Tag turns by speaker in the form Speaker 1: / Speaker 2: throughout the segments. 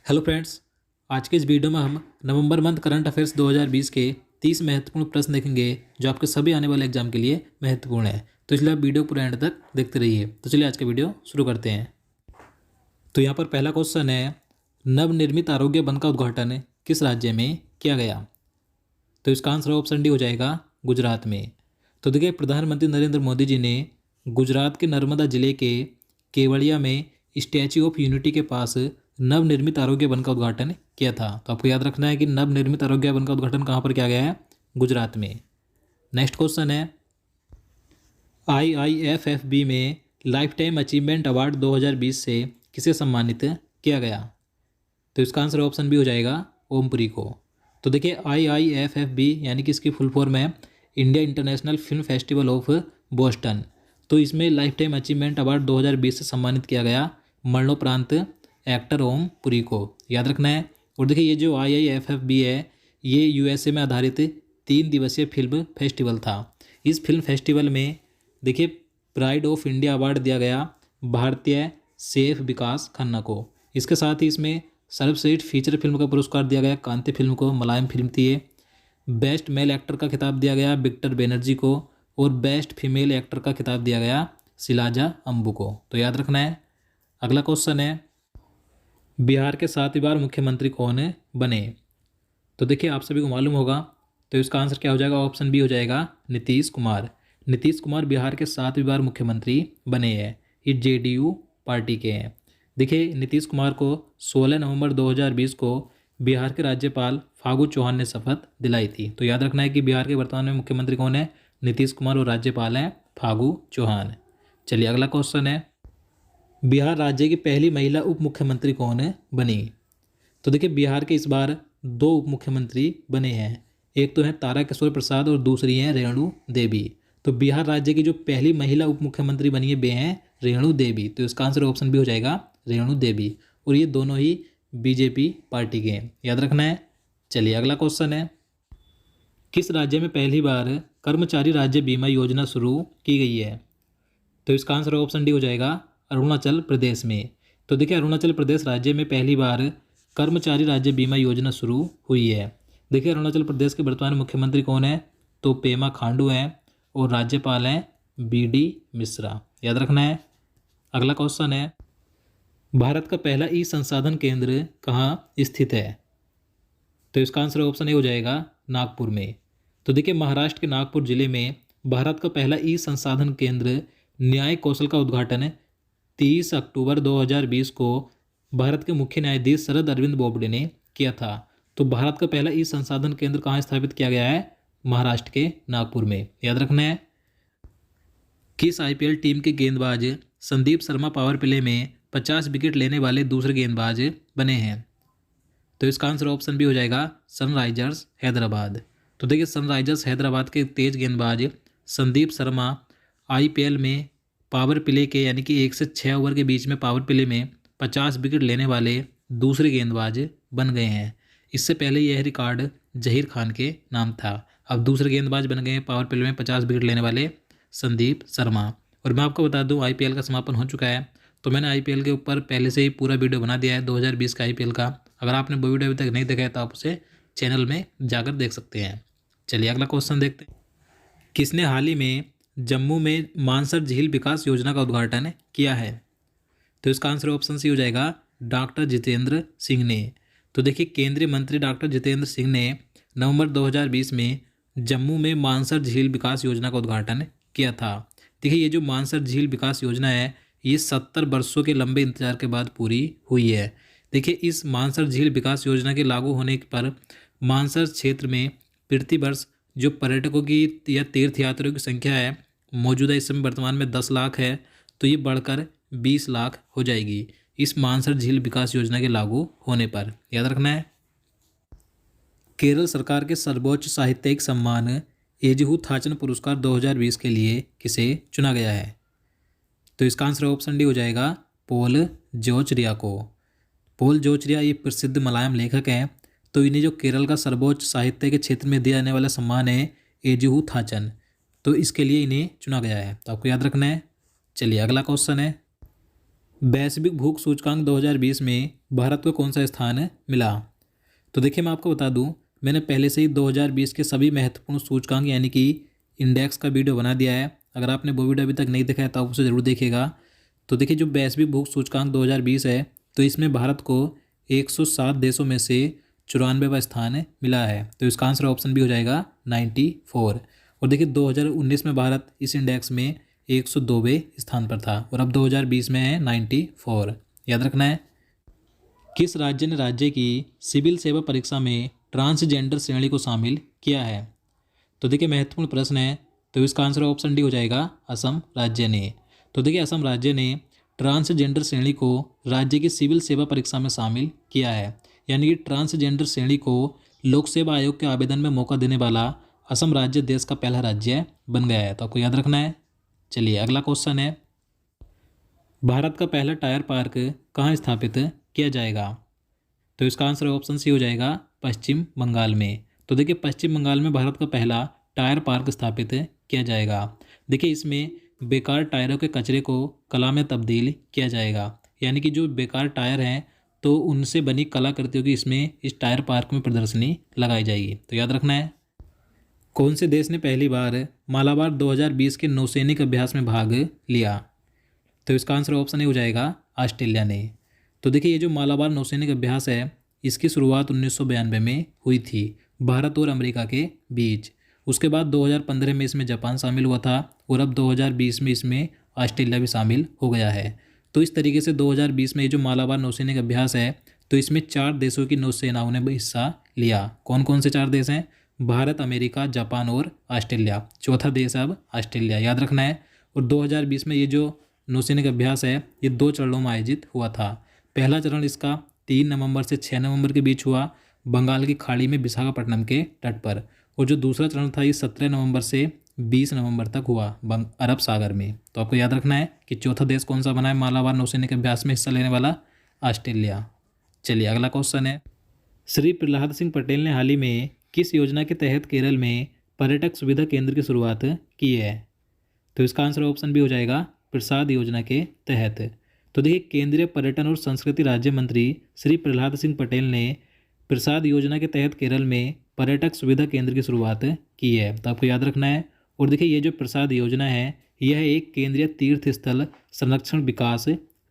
Speaker 1: Hello friends. आज के इस वीडियो में हम नवंबर मंथ करंट अफेयर्स 2020 के 30 महत्वपूर्ण प्रश्न देखेंगे जो आपके सभी आने वाले एग्जाम के लिए महत्वपूर्ण है। तो इसलिए आप वीडियो पूरे एंड तक देखते रहिए। तो चलिए आज का वीडियो शुरू करते हैं। तो यहाँ पर पहला क्वेश्चन है, नवनिर्मित आरोग्य वन का उद्घाटन किस राज्य में किया गया? तो इसका आंसर ऑप्शन डी हो जाएगा गुजरात में। तो देखिए, प्रधानमंत्री नरेंद्र मोदी जी ने गुजरात के नर्मदा जिले के केवड़िया में स्टैच्यू ऑफ यूनिटी के पास नवनिर्मित आरोग्य वन का उद्घाटन किया था। तो आपको याद रखना है कि नवनिर्मित आरोग्य वन का उद्घाटन कहाँ पर किया गया है? गुजरात में। नेक्स्ट क्वेश्चन है, IIFFB में लाइफ टाइम अचीवमेंट अवार्ड 2020 से किसे सम्मानित किया गया? तो इसका आंसर ऑप्शन बी हो जाएगा ओमपुरी को। तो देखिए, IIFFB यानी कि इसकी फुल फॉर्म है India international film festival of Boston. तो इसमें लाइफ टाइम अचीवमेंट अवार्ड 2020 से सम्मानित किया गया मरणोपरांत एक्टर ओमपुरी को, याद रखना है। और देखिए, ये जो IIFFB है ये USA में आधारित 3 दिवसीय फिल्म फेस्टिवल था। इस फिल्म फेस्टिवल में देखिए प्राइड ऑफ इंडिया अवार्ड दिया गया भारतीय सेफ विकास खन्ना को। इसके साथ ही इसमें सर्वश्रेष्ठ फीचर फिल्म का पुरस्कार दिया गया कांति फिल्म को, मलयालम फिल्म थी ये। बेस्ट मेल एक्टर का खिताब दिया गया विक्टर बनर्जी को और बेस्ट फीमेल एक्टर का खिताब दिया गया शिलाजा अम्बू को। तो याद रखना है। अगला क्वेश्चन है, बिहार के 7वीं बार मुख्यमंत्री कौन बने? तो देखिए, आप सभी को मालूम होगा। तो इसका आंसर क्या हो जाएगा? ऑप्शन बी हो जाएगा नीतीश कुमार। नीतीश कुमार बिहार के 7वीं बार मुख्यमंत्री बने हैं। ये JDU पार्टी के हैं। देखिए, नीतीश कुमार को 16 नवंबर 2020 को बिहार के राज्यपाल फागू चौहान ने शपथ दिलाई थी। तो याद रखना है कि बिहार के वर्तमान में मुख्यमंत्री कौन है? नीतीश कुमार और राज्यपाल हैं फागू चौहान। चलिए अगला क्वेश्चन है, बिहार राज्य की पहली महिला उप मुख्यमंत्री कौन बनी? तो देखिए, बिहार के इस बार 2 उप मुख्यमंत्री बने हैं। एक तो है तारा किशोर प्रसाद और दूसरी हैं रेणु देवी। तो बिहार राज्य की जो पहली महिला उप मुख्यमंत्री बनी है वे हैं रेणु देवी। तो इसका आंसर ऑप्शन बी हो जाएगा रेणु देवी। और ये दोनों ही BJP पार्टी के हैं, याद रखना है। चलिए अगला क्वेश्चन है, किस राज्य में पहली बार कर्मचारी राज्य बीमा योजना शुरू की गई है? तो इसका आंसर ऑप्शन डी हो जाएगा अरुणाचल प्रदेश में। तो देखिए, अरुणाचल प्रदेश राज्य में पहली बार कर्मचारी राज्य बीमा योजना शुरू हुई है। देखिए, अरुणाचल प्रदेश के वर्तमान मुख्यमंत्री कौन है? तो पेमा खांडू हैं और राज्यपाल हैं BD मिश्रा, याद रखना है। अगला क्वेश्चन है, भारत का पहला ई संसाधन केंद्र कहाँ स्थित है? तो इसका आंसर ऑप्शन ए हो जाएगा नागपुर में। तो देखिए, महाराष्ट्र के नागपुर जिले में भारत का पहला ई संसाधन केंद्र न्याय कौशल का उद्घाटन 30 अक्टूबर 2020 को भारत के मुख्य न्यायाधीश शरद अरविंद बोबडे ने किया था। तो भारत का पहला ई संसाधन केंद्र कहाँ स्थापित किया गया है? महाराष्ट्र के नागपुर में, याद रखना है। किस IPL टीम के गेंदबाज संदीप शर्मा पावर प्ले में 50 विकेट लेने वाले दूसरे गेंदबाज बने हैं? तो इसका आंसर ऑप्शन बी हो जाएगा सनराइजर्स हैदराबाद। तो देखिए, सनराइजर्स हैदराबाद के तेज गेंदबाज संदीप शर्मा IPL में पावर प्ले के यानी कि 1 से 6 ओवर के बीच में पावर प्ले में 50 विकेट लेने वाले दूसरे गेंदबाज बन गए हैं। इससे पहले यह रिकॉर्ड जहीर खान के नाम था। अब दूसरे गेंदबाज बन गए हैं पावर प्ले में 50 विकेट लेने वाले संदीप शर्मा। और मैं आपको बता दूं, IPL का समापन हो चुका है। तो मैंने IPL के ऊपर पहले से ही पूरा वीडियो बना दिया है 2020 का IPL का। अगर आपने वो वीडियो अभी तक नहीं देखा है तो आप उसे चैनल में जाकर देख सकते हैं। चलिए अगला क्वेश्चन देखते हैं, किसने हाल ही में जम्मू में मानसर झील विकास योजना का उद्घाटन किया है? तो इसका आंसर ऑप्शन सी हो जाएगा डॉक्टर जितेंद्र सिंह ने। तो देखिए, केंद्रीय मंत्री डॉक्टर जितेंद्र सिंह ने नवंबर 2020 में जम्मू में मानसर झील विकास योजना का उद्घाटन किया था। देखिए, ये जो मानसर झील विकास योजना है ये 70 वर्षों के लंबे इंतजार के बाद पूरी हुई है। देखिए, इस मानसर झील विकास योजना के लागू होने पर मानसर क्षेत्र में प्रति वर्ष जो पर्यटकों की या तीर्थयात्रियों की संख्या है मौजूदा इस समय वर्तमान में 10 लाख है, तो ये बढ़कर 20 लाख हो जाएगी इस मानसर झील विकास योजना के लागू होने पर, याद रखना है। केरल सरकार के सर्वोच्च साहित्यिक सम्मान एजिहू थाचन पुरस्कार 2020 के लिए किसे चुना गया है? तो इसका आंसर ऑप्शन डी हो जाएगा पॉल जोचरिया को। पॉल जोचरिया ये प्रसिद्ध मलयालम लेखक हैं। तो इन्हें जो केरल का सर्वोच्च साहित्य के क्षेत्र में दिया जाने वाला सम्मान है एजिहू थाचन, तो इसके लिए इन्हें चुना गया है। तो आपको याद रखना है। चलिए अगला क्वेश्चन है, वैश्विक भूख सूचकांक 2020 में भारत को कौन सा स्थान मिला? तो देखिए मैं आपको बता दूं, मैंने पहले से ही 2020 के सभी महत्वपूर्ण सूचकांक यानी कि इंडेक्स का वीडियो बना दिया है। अगर आपने वो वीडियो अभी तक नहीं देखा है तो आप उसे ज़रूर देखिएगा। तो देखिए जो वैश्विक भूख सूचकांक 2020 है, तो इसमें भारत को 107 देशों में से 94वां स्थान मिला है। तो इसका आंसर ऑप्शन भी हो जाएगा 94। और देखिए 2019 में भारत इस इंडेक्स में 102वें स्थान पर था और अब 2020 में है 94। याद रखना है। किस राज्य ने राज्य की सिविल सेवा परीक्षा में ट्रांसजेंडर श्रेणी को शामिल किया है? तो देखिए महत्वपूर्ण प्रश्न है, तो इसका आंसर ऑप्शन डी हो जाएगा असम राज्य ने। तो देखिए असम राज्य ने ट्रांसजेंडर श्रेणी को राज्य की सिविल सेवा परीक्षा में शामिल किया है। यानी कि ट्रांसजेंडर श्रेणी को लोक सेवा आयोग के आवेदन में मौका देने वाला असम राज्य देश का पहला राज्य बन गया है। तो आपको याद रखना है। चलिए अगला क्वेश्चन है, भारत का पहला टायर पार्क कहाँ स्थापित किया जाएगा? तो इसका आंसर ऑप्शन सी हो जाएगा पश्चिम बंगाल में। तो देखिए पश्चिम बंगाल में भारत का पहला टायर पार्क स्थापित किया जाएगा। देखिए इसमें बेकार टायरों के कचरे को कला में तब्दील किया जाएगा। यानी कि जो बेकार टायर हैं तो उनसे बनी कलाकृतियों की इसमें इस टायर पार्क में प्रदर्शनी लगाई जाएगी। तो याद रखना है। कौन से देश ने पहली बार मालाबार 2020 के नौसैनिक अभ्यास में भाग लिया? तो इसका आंसर ऑप्शन ए हो जाएगा ऑस्ट्रेलिया ने। तो देखिए ये जो मालाबार नौसैनिक अभ्यास है, इसकी शुरुआत 1992 में हुई थी भारत और अमेरिका के बीच। उसके बाद 2015 में इसमें जापान शामिल हुआ था और अब 2020 में इसमें ऑस्ट्रेलिया भी शामिल हो गया है। तो इस तरीके से 2020 में ये जो मालाबार नौसैनिक अभ्यास है, तो इसमें 4 देशों की नौसेनाओं ने भी हिस्सा लिया। कौन कौन से 4 देश हैं? भारत, अमेरिका, जापान और ऑस्ट्रेलिया। चौथा देश अब ऑस्ट्रेलिया। याद रखना है। और 2020 में ये जो नौसैनिक अभ्यास है, ये 2 चरणों में आयोजित हुआ था। पहला चरण इसका 3 नवंबर से 6 नवंबर के बीच हुआ बंगाल की खाड़ी में विशाखापट्टनम के तट पर। और जो दूसरा चरण था ये 17 नवंबर से 20 नवंबर तक हुआ अरब सागर में। तो आपको याद रखना है कि चौथा देश कौन सा बना है मालाबार नौसैनिक अभ्यास में हिस्सा लेने वाला? ऑस्ट्रेलिया। चलिए अगला क्वेश्चन है, श्री प्रहलाद सिंह पटेल ने हाल ही में किस योजना के तहत केरल में पर्यटक सुविधा केंद्र की शुरुआत की है? तो इसका आंसर ऑप्शन भी हो जाएगा प्रसाद योजना के तहत। तो देखिए केंद्रीय पर्यटन और संस्कृति राज्य मंत्री श्री प्रहलाद सिंह पटेल ने प्रसाद योजना के तहत केरल में पर्यटक सुविधा केंद्र की शुरुआत की है। तो आपको याद रखना है। और देखिए ये जो प्रसाद योजना है, यह एक केंद्रीय तीर्थ स्थल संरक्षण विकास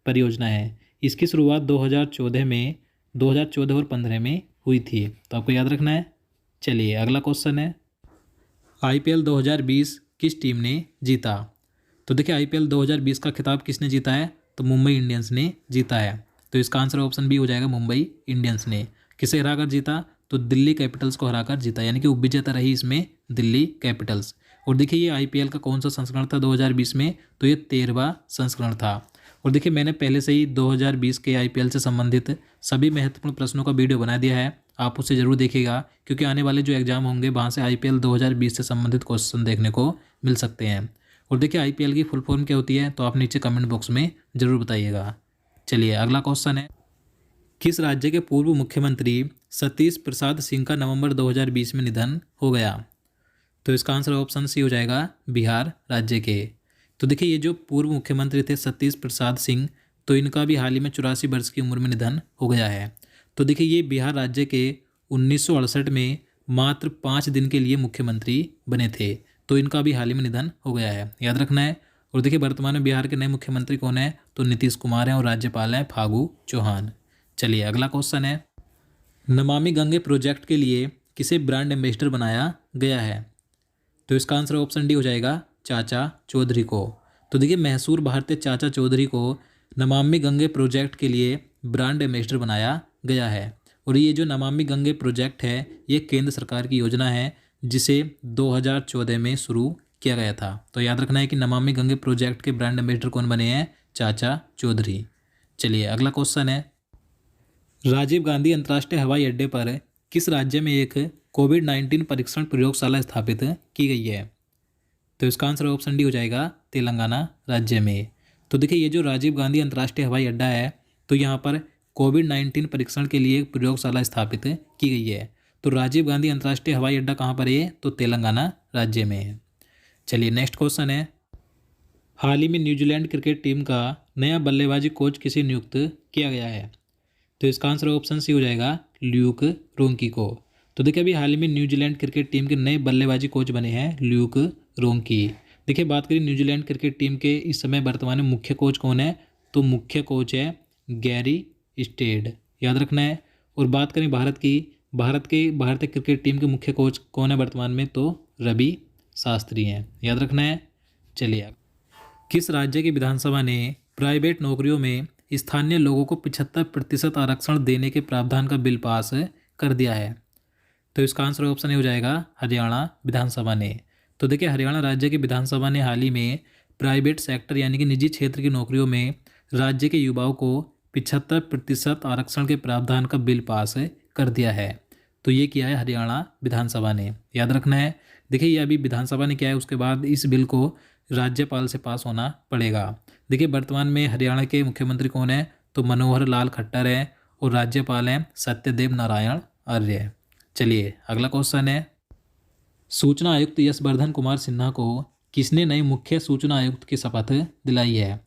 Speaker 1: परियोजना है। इसकी शुरुआत 2014 और 15 में हुई थी। तो आपको याद रखना है। चलिए अगला क्वेश्चन है, IPL 2020 किस टीम ने जीता? तो देखिए IPL 2020 का खिताब किसने जीता है? तो मुंबई इंडियंस ने जीता है। तो इसका आंसर ऑप्शन बी हो जाएगा मुंबई इंडियंस ने। किसे हराकर जीता? तो दिल्ली कैपिटल्स को हराकर जीता। यानी कि उपविजेता रही इसमें दिल्ली कैपिटल्स। और देखिए ये IPL का कौन सा संस्करण था 2020 में? तो ये 13वां संस्करण था। और देखिए मैंने पहले से ही 2020 के IPL से संबंधित सभी महत्वपूर्ण प्रश्नों का वीडियो बना दिया है, आप उसे जरूर देखिएगा क्योंकि आने वाले जो एग्जाम होंगे वहाँ से IPL 2020 से संबंधित क्वेश्चन देखने को मिल सकते हैं। और देखिए IPL की फुल फॉर्म क्या होती है तो आप नीचे कमेंट बॉक्स में ज़रूर बताइएगा। चलिए अगला क्वेश्चन है, किस राज्य के पूर्व मुख्यमंत्री सतीश प्रसाद सिंह का नवंबर 2020 में निधन हो गया? तो इसका आंसर ऑप्शन सी हो जाएगा बिहार राज्य के। तो देखिए ये जो पूर्व मुख्यमंत्री थे सतीश प्रसाद सिंह, तो इनका भी हाल ही में 84 वर्ष की उम्र में निधन हो गया है। तो देखिए ये बिहार राज्य के 1968 में मात्र 5 दिन के लिए मुख्यमंत्री बने थे। तो इनका भी हाल ही में निधन हो गया है। याद रखना है। और देखिए वर्तमान में बिहार के नए मुख्यमंत्री कौन है? तो नीतीश कुमार हैं और राज्यपाल हैं फागू चौहान। चलिए अगला क्वेश्चन है, नमामि गंगे प्रोजेक्ट के लिए किसे ब्रांड एम्बेसडर बनाया गया है? तो इसका आंसर ऑप्शन डी हो जाएगा चाचा चौधरी को। तो देखिए मैसूर भारतीय चाचा चौधरी को नमामि गंगे प्रोजेक्ट के लिए ब्रांड एम्बेसडर बनाया गया है। और ये जो नमामि गंगे प्रोजेक्ट है ये केंद्र सरकार की योजना है जिसे 2014 में शुरू किया गया था। तो याद रखना है कि नमामि गंगे प्रोजेक्ट के ब्रांड एम्बेसडर कौन बने हैं? चाचा चौधरी। चलिए अगला क्वेश्चन है, राजीव गांधी अंतर्राष्ट्रीय हवाई अड्डे पर किस राज्य में एक कोविड-19 परीक्षण प्रयोगशाला स्थापित की गई है? तो इसका आंसर ऑप्शन डी हो जाएगा तेलंगाना राज्य में। तो देखिए ये जो राजीव गांधी अंतर्राष्ट्रीय हवाई अड्डा है तो यहाँ पर कोविड-19 परीक्षण के लिए एक प्रयोगशाला स्थापित की गई है। तो राजीव गांधी अंतर्राष्ट्रीय हवाई अड्डा कहाँ पर है? तो तेलंगाना राज्य में है। चलिए नेक्स्ट क्वेश्चन है, हाल ही में न्यूजीलैंड क्रिकेट टीम का नया बल्लेबाजी कोच किसे नियुक्त किया गया है? तो इसका आंसर ऑप्शन सी हो जाएगा ल्यूक रोंकी को। तो देखिए अभी हाल ही में न्यूजीलैंड क्रिकेट टीम के नए बल्लेबाजी कोच बने हैं ल्यूक रोंकी। देखिए बात करें न्यूजीलैंड क्रिकेट टीम के इस समय वर्तमान में मुख्य कोच कौन है, तो मुख्य कोच है गैरी स्टेड, याद रखना है। और बात करें भारतीय क्रिकेट टीम के मुख्य कोच कौन है वर्तमान में, तो रवि शास्त्री हैं, याद रखना है। चलिए, किस राज्य की विधानसभा ने प्राइवेट नौकरियों में स्थानीय लोगों को 75% आरक्षण देने के प्रावधान का बिल पास कर दिया है? तो इसका आंसर ऑप्शन ए हो जाएगा हरियाणा विधानसभा ने। तो देखिए हरियाणा राज्य की विधानसभा ने हाल ही में प्राइवेट सेक्टर यानी कि निजी क्षेत्र की नौकरियों में राज्य के युवाओं को 75% आरक्षण के प्रावधान का बिल पास कर दिया है। तो ये किया है हरियाणा विधानसभा ने, याद रखना है। देखिए ये अभी विधानसभा ने किया है, उसके बाद इस बिल को राज्यपाल से पास होना पड़ेगा। देखिए वर्तमान में हरियाणा के मुख्यमंत्री कौन है, तो मनोहर लाल खट्टर है और राज्यपाल हैं सत्यदेव नारायण आर्य। चलिए अगला क्वेश्चन है, सूचना आयुक्त यशवर्धन कुमार सिन्हा को किसने नए मुख्य सूचना आयुक्त की शपथ दिलाई है?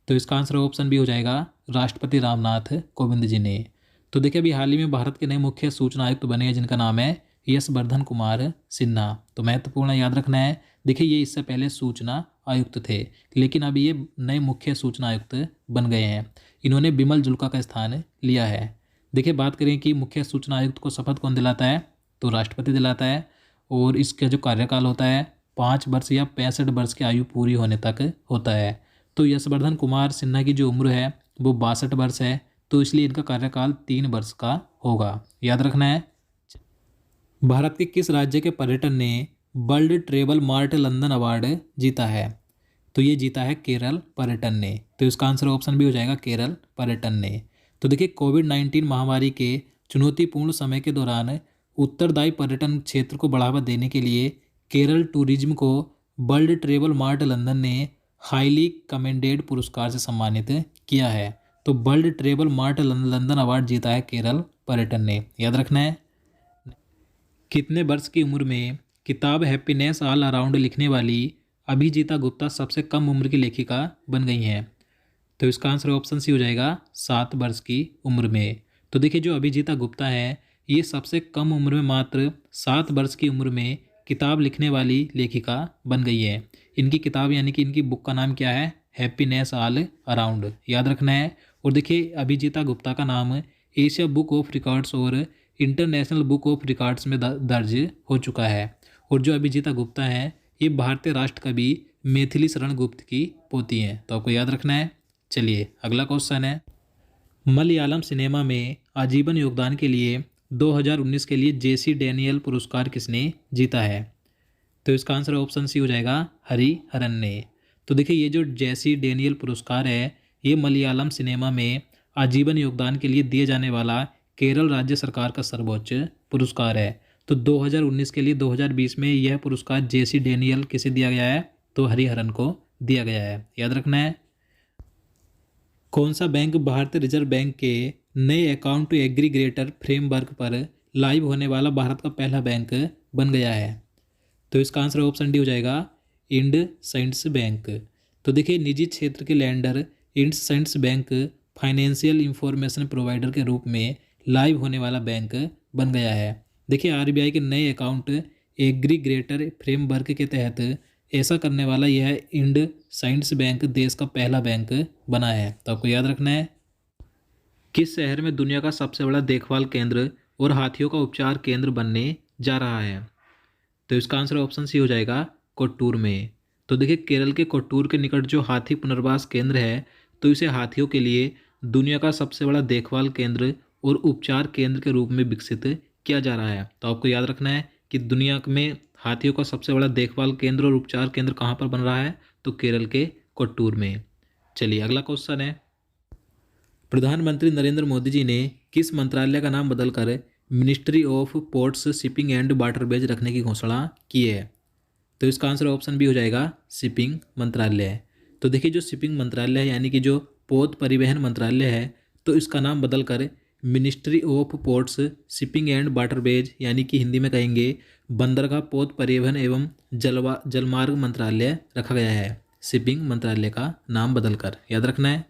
Speaker 1: तो इसका आंसर ऑप्शन बी हो जाएगा राष्ट्रपति रामनाथ कोविंद जी ने। तो देखिए अभी हाल ही में भारत के नए मुख्य सूचना आयुक्त बने हैं जिनका नाम है यशवर्धन कुमार सिन्हा। तो महत्वपूर्ण याद रखना है, देखिए ये इससे पहले सूचना आयुक्त थे लेकिन अभी ये नए मुख्य सूचना आयुक्त बन गए हैं। इन्होंने बिमल जुल्का का स्थान लिया है। देखिए बात करें कि मुख्य सूचना आयुक्त को शपथ कौन दिलाता है, तो राष्ट्रपति दिलाता है और इसका जो कार्यकाल होता है 5 वर्ष या 65 वर्ष की आयु पूरी होने तक होता है। तो यशवर्धन कुमार सिन्हा की जो उम्र है वो 62 वर्ष है, तो इसलिए इनका कार्यकाल 3 वर्ष का होगा, याद रखना है। भारत के किस राज्य के पर्यटन ने world travel mart London award जीता है? तो ये जीता है केरल पर्यटन ने। तो इसका आंसर ऑप्शन भी हो जाएगा केरल पर्यटन ने। तो देखिए कोविड-19 महामारी के चुनौतीपूर्ण समय के दौरान उत्तरदायी पर्यटन क्षेत्र को बढ़ावा देने के लिए केरल टूरिज्म को वर्ल्ड ट्रेवल मार्ट लंदन ने हाईली कमेंडेड पुरस्कार से सम्मानित किया है। तो world travel mart London award जीता है केरल पर्यटन ने, याद रखना है। कितने वर्ष की उम्र में किताब हैप्पीनेस ऑल अराउंड लिखने वाली अभिजीता गुप्ता सबसे कम उम्र की लेखिका बन गई हैं? तो इसका आंसर ऑप्शन सी हो जाएगा 7 वर्ष की उम्र में। तो देखिए जो अभिजीता गुप्ता है ये सबसे कम उम्र में मात्र 7 वर्ष की उम्र में किताब लिखने वाली लेखिका बन गई है। इनकी किताब यानी कि इनकी बुक का नाम क्या है, हैप्पीनेस ऑल अराउंड, याद रखना है। और देखिए अभिजीता गुप्ता का नाम एशिया बुक ऑफ रिकॉर्ड्स और इंटरनेशनल बुक ऑफ रिकॉर्ड्स में दर्ज हो चुका है। और जो अभिजीता गुप्ता है ये भारतीय राष्ट्र कवि मैथिली शरण गुप्त की पोती हैं, तो आपको याद रखना है। चलिए अगला क्वेश्चन है, मलयालम सिनेमा में आजीवन योगदान के लिए 2019 के लिए जेसी डैनियल पुरस्कार किसने जीता है? तो इसका आंसर ऑप्शन सी हो जाएगा हरिहरन ने। तो देखिए ये जो जेसी डैनियल पुरस्कार है ये मलयालम सिनेमा में आजीवन योगदान के लिए दिए जाने वाला केरल राज्य सरकार का सर्वोच्च पुरस्कार है। तो 2019 के लिए 2020 में यह पुरस्कार जेसी डैनियल किसे दिया गया है, तो हरिहरन को दिया गया है, याद रखना है। कौन सा बैंक भारतीय रिजर्व बैंक के नए अकाउंट एग्रीगेटर फ्रेमवर्क पर लाइव होने वाला भारत का पहला बैंक बन गया है? तो इसका आंसर ऑप्शन डी हो जाएगा इंडसइंड बैंक। तो देखिए निजी क्षेत्र के lander IndusInd bank financial information provider के रूप में लाइव होने वाला बैंक बन गया है। देखिए आरबीआई के नए अकाउंट एग्रीगेटर फ्रेमवर्क के तहत ऐसा करने वाला यह इंडसइंड बैंक देश का पहला बैंक बना है, तो आपको याद रखना है। किस शहर में दुनिया का सबसे बड़ा देखभाल केंद्र और हाथियों का उपचार केंद्र बनने जा रहा है? तो इसका आंसर ऑप्शन सी हो जाएगा कोट्टूर में। तो देखिए केरल के कोट्टूर के निकट जो हाथी पुनर्वास केंद्र है तो इसे हाथियों के लिए दुनिया का सबसे बड़ा देखभाल केंद्र और उपचार केंद्र के रूप में विकसित किया जा रहा है। तो आपको याद रखना है कि दुनिया में हाथियों का सबसे बड़ा देखभाल केंद्र और उपचार केंद्र कहाँ पर बन रहा है, तो केरल के कोट्टूर में। चलिए अगला क्वेश्चन है, प्रधानमंत्री नरेंद्र मोदी जी ने किस मंत्रालय का नाम बदलकर ministry of ports shipping and waterways रखने की घोषणा की है? तो इसका आंसर ऑप्शन भी हो जाएगा शिपिंग मंत्रालय। तो देखिए जो शिपिंग मंत्रालय है यानी कि जो पोत परिवहन मंत्रालय है तो इसका नाम बदलकर ministry of ports shipping and waterways यानी कि हिंदी में कहेंगे बंदरगाह पोत परिवहन एवं जलमार्ग मंत्रालय रखा गया है। शिपिंग मंत्रालय का नाम बदलकर। याद रखना है।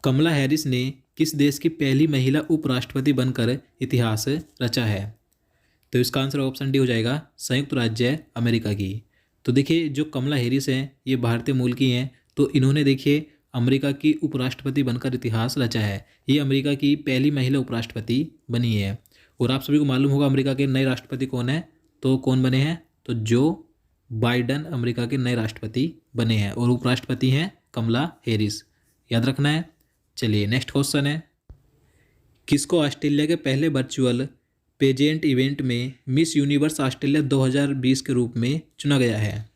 Speaker 1: कमला हैरिस ने किस देश की पहली महिला उपराष्ट्रपति बनकर इतिहास रचा है? तो इसका आंसर ऑप्शन डी हो जाएगा संयुक्त राज्य अमेरिका की। तो देखिए जो कमला हैरिस हैं ये भारतीय मूल की हैं, तो इन्होंने देखिए अमेरिका की उपराष्ट्रपति बनकर इतिहास रचा है। ये अमेरिका की पहली महिला उपराष्ट्रपति बनी है। और आप सभी को मालूम होगा अमेरिका के नए राष्ट्रपति कौन है, तो कौन बने हैं, तो जो बाइडन अमेरिका के नए राष्ट्रपति बने हैं और उपराष्ट्रपति हैं कमला हैरिस। याद रखना है। चलिए नेक्स्ट क्वेश्चन है, किसको ऑस्ट्रेलिया के पहले वर्चुअल पेजेंट इवेंट में मिस यूनिवर्स ऑस्ट्रेलिया 2020 के रूप में चुना गया है?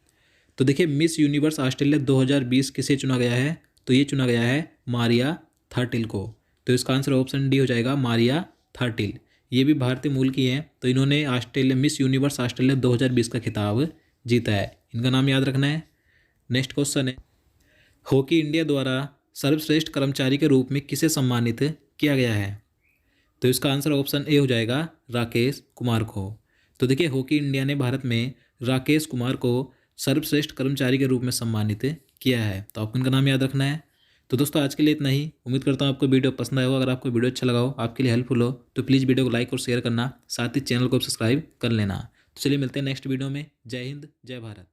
Speaker 1: तो देखिए मिस यूनिवर्स ऑस्ट्रेलिया 2020 किसे चुना गया है, तो ये चुना गया है मारिया थार्टिल को। तो इसका आंसर ऑप्शन डी हो जाएगा मारिया थार्टिल। ये भी भारतीय मूल की हैं, तो इन्होंने ऑस्ट्रेलिया मिस यूनिवर्स ऑस्ट्रेलिया 2020 का खिताब जीता है। इनका नाम याद रखना है। नेक्स्ट क्वेश्चन है, हॉकी इंडिया द्वारा सर्वश्रेष्ठ कर्मचारी के रूप में किसे सम्मानित किया गया है? तो इसका आंसर ऑप्शन ए हो जाएगा राकेश कुमार को। तो देखिए हॉकी इंडिया ने भारत में राकेश कुमार को सर्वश्रेष्ठ कर्मचारी के रूप में सम्मानित किया है। तो आपको इनका नाम याद रखना है। तो दोस्तों आज के लिए इतना ही। उम्मीद करता हूँ आपको वीडियो पसंद आया हो। अगर आपको वीडियो अच्छा लगा हो, आपके लिए हेल्पफुल हो, तो प्लीज़ वीडियो को लाइक और शेयर करना, साथ ही चैनल को सब्सक्राइब कर लेना। तो चलिए मिलते हैं नेक्स्ट वीडियो में। जय हिंद, जय भारत।